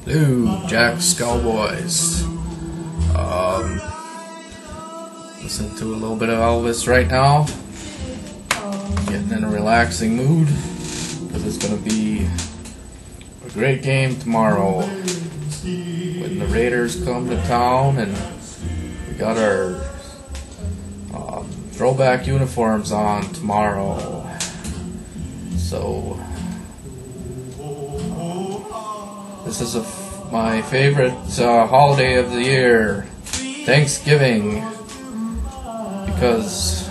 Hello, Jack's Cowboys. Listen to a little bit of Elvis right now. Getting in a relaxing mood because it's going to be a great game tomorrow when the Raiders come to town, and we got our throwback uniforms on tomorrow. So this is my favorite holiday of the year, Thanksgiving, because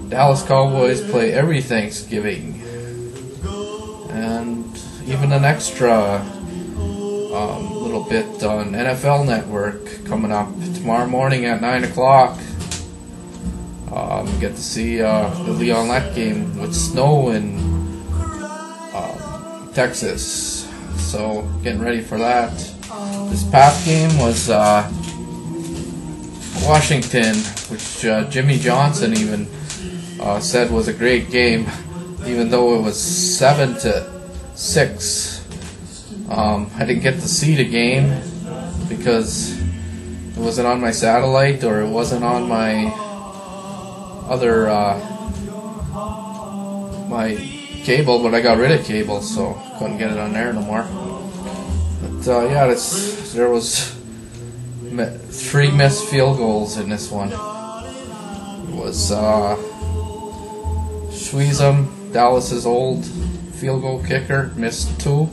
Dallas Cowboys play every Thanksgiving, and even an extra little bit on NFL Network coming up tomorrow morning at 9 o'clock. Get to see the Leon Lett game with snow in Texas. So getting ready for that. This past game was Washington, which Jimmy Johnson even said was a great game, even though it was 7-6. I didn't get to see the game because it wasn't on my satellite, or it wasn't on my other my cable, but I got rid of cable, so couldn't get it on there no more. But yeah, there was 3 missed field goals in this one. It was Schweizum, Dallas's old field goal kicker, missed 2,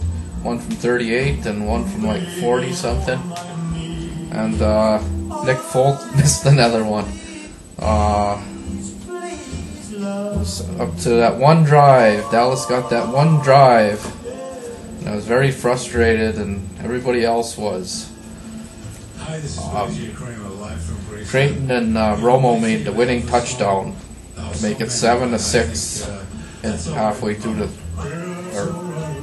one from 38 and one from like 40 something, and Nick Folk missed another one. Up to that one drive, Dallas got that one drive, and I was very frustrated, and everybody else was. Creighton and Romo made the winning touchdown to make it 7-6, and halfway through or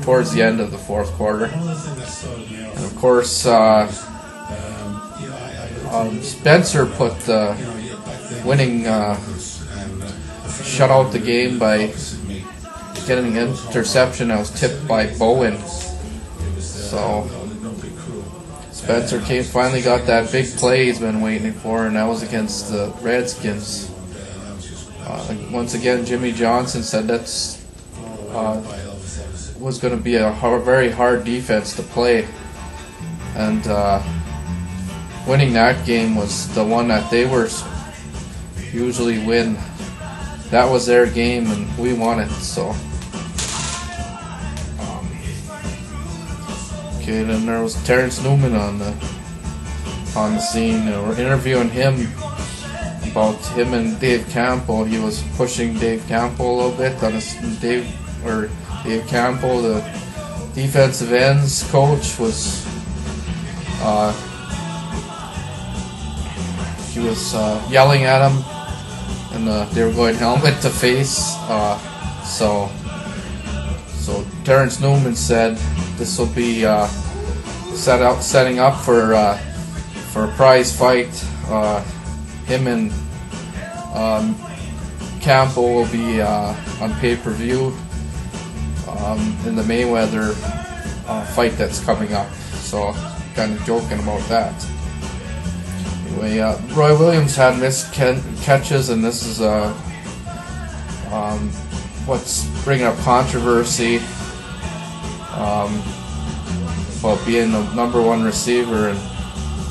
towards the end of the fourth quarter. And of course, Spencer put the winning. Shut out the game by getting an interception that was tipped by Bowen. So Spencer finally got that big play he's been waiting for, and that was against the Redskins. Once again, Jimmy Johnson said that's was going to be a very hard defense to play, and winning that game was the one that they were usually win. That was their game, and we won it. So, okay. Then there was Terrence Newman on the scene. We're interviewing him about him and Dave Campbell. He was pushing Dave Campbell a little bit on Dave Campbell, the defensive ends coach, was he was yelling at him. And they were going helmet to face. So Terrence Newman said this will be setting up for a prize fight. Him and Campbell will be on pay-per-view in the Mayweather fight that's coming up. So kind of joking about that. Anyway, Roy Williams had missed catches, and this is what's bringing up controversy about being the number 1 receiver and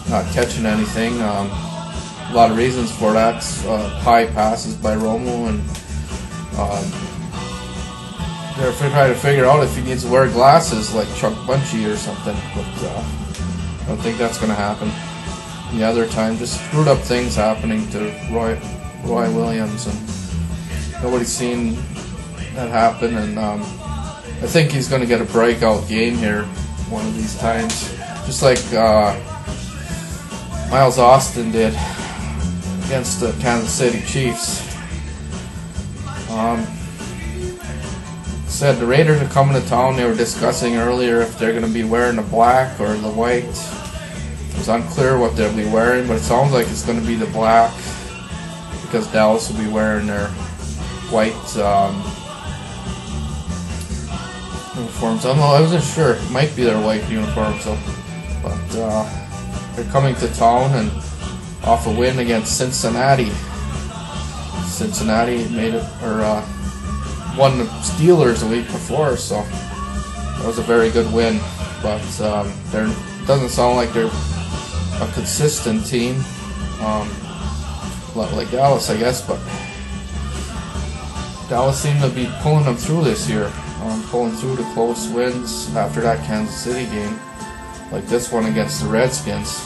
not catching anything. A lot of reasons for that. High passes by Romo, and they're trying to figure out if he needs to wear glasses like Chuck Bunchy or something, but I don't think that's going to happen. The other time, just screwed up things happening to Roy Williams, and nobody's seen that happen. And I think he's going to get a breakout game here one of these times, just like Miles Austin did against the Kansas City Chiefs. Said the Raiders are coming to town. They were discussing earlier if they're going to be wearing the black or the white. It was unclear what they'll be wearing, but it sounds like it's going to be the black, because Dallas will be wearing their white uniforms. I wasn't sure. It might be their white uniforms, so. But they're coming to town and off a win against Cincinnati. Cincinnati made it, or won the Steelers a week before, so that was a very good win. But it doesn't sound like they're a consistent team, like Dallas, I guess. But Dallas seemed to be pulling them through this year, pulling through the close wins after that Kansas City game, like this one against the Redskins.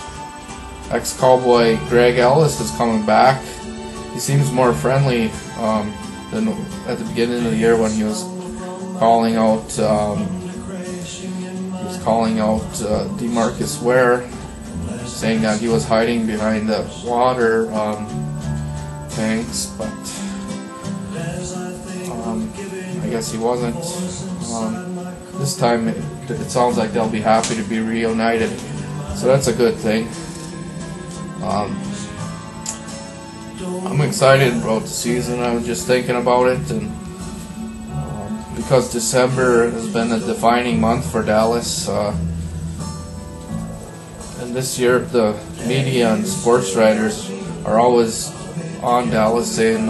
Ex-Cowboy Greg Ellis is coming back. He seems more friendly than at the beginning of the year when he was calling out DeMarcus Ware, saying that he was hiding behind the water tanks, but I guess he wasn't. This time it sounds like they'll be happy to be reunited, so that's a good thing. I'm excited about the season. I was just thinking about it, and because December has been a defining month for Dallas, and this year the media and sports writers are always on Dallas saying,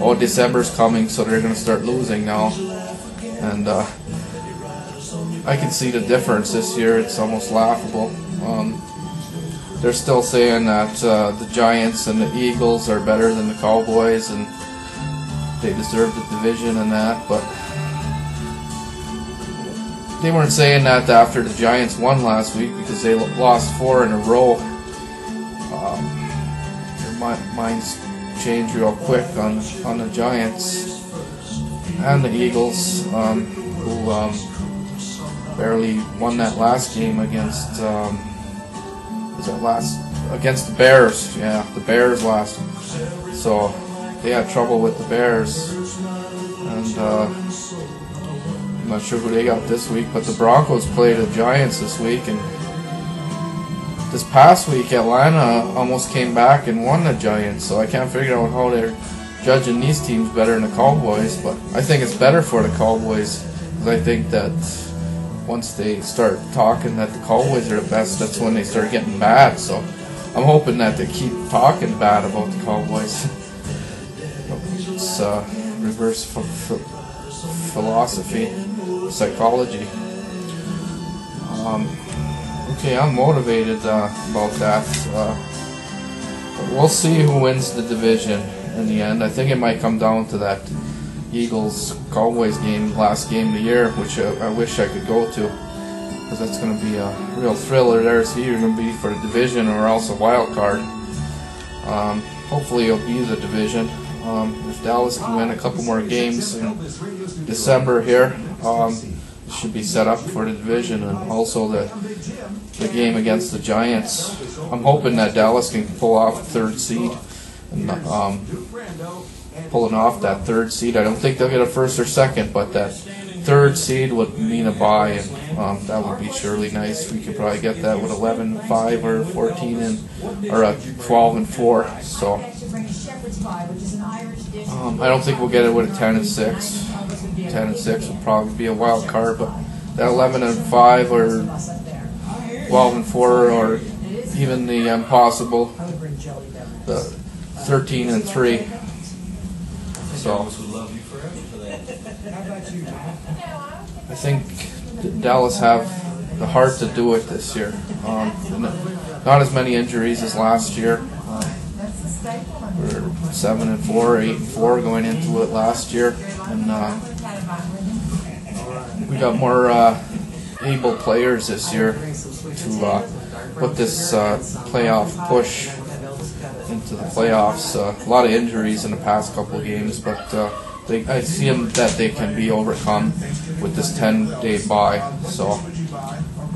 "Oh, December's coming, so they're going to start losing now," and I can see the difference this year. It's almost laughable. They're still saying that the Giants and the Eagles are better than the Cowboys and they deserve the division and that, but they weren't saying that after the Giants won last week because they lost 4 in a row. Their minds change real quick on the Giants and the Eagles, who barely won that last game against against the Bears. Yeah, the Bears lost. So they had trouble with the Bears, and I'm not sure who they got this week, but the Broncos played the Giants this week, and this past week Atlanta almost came back and won the Giants, so I can't figure out how they're judging these teams better than the Cowboys, but I think it's better for the Cowboys, because I think that once they start talking that the Cowboys are the best, that's when they start getting bad. So I'm hoping that they keep talking bad about the Cowboys. It's reverse philosophy, psychology. Okay, I'm motivated about that. But we'll see who wins the division in the end. I think it might come down to that Eagles-Cowboys game, last game of the year, which I wish I could go to, because that's going to be a real thriller. There's either going to be for the division or else a wild card. Hopefully it'll be the division. If Dallas can win a couple more games in December here, it should be set up for the division, and also the game against the Giants. I'm hoping that Dallas can pull off the third seed, and pulling off that third seed. I don't think they'll get a first or second, but that third seed would mean a bye, and that would be surely nice. We could probably get that with 11-5 or 14 or 12-4. So I don't think we'll get it with a 10-6. 10-6 would probably be a wild card, but that 11-5 or 12-4, or even the impossible, the 13-3. So I think Dallas have the heart to do it this year. Not as many injuries as last year. We're 7-4, 8-4 going into it last year, and we got more able players this year to put this playoff push into the playoffs. A lot of injuries in the past couple of games, but I see them that they can be overcome with this 10-day bye. So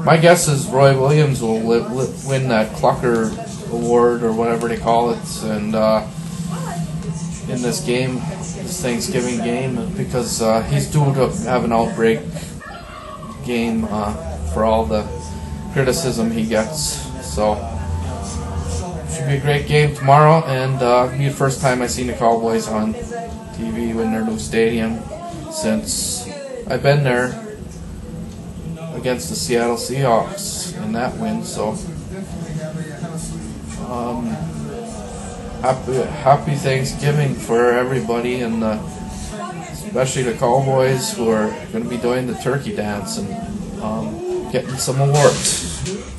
my guess is Roy Williams will win that Clucker Award or whatever they call it, and in this game, this Thanksgiving game, because he's due to have an outbreak game for all the criticism he gets. So should be a great game tomorrow, and it'll be the first time I've seen the Cowboys on TV in their new stadium since I've been there against the Seattle Seahawks in that win. So happy Thanksgiving for everybody, and especially the Cowboys who are going to be doing the turkey dance and getting some awards.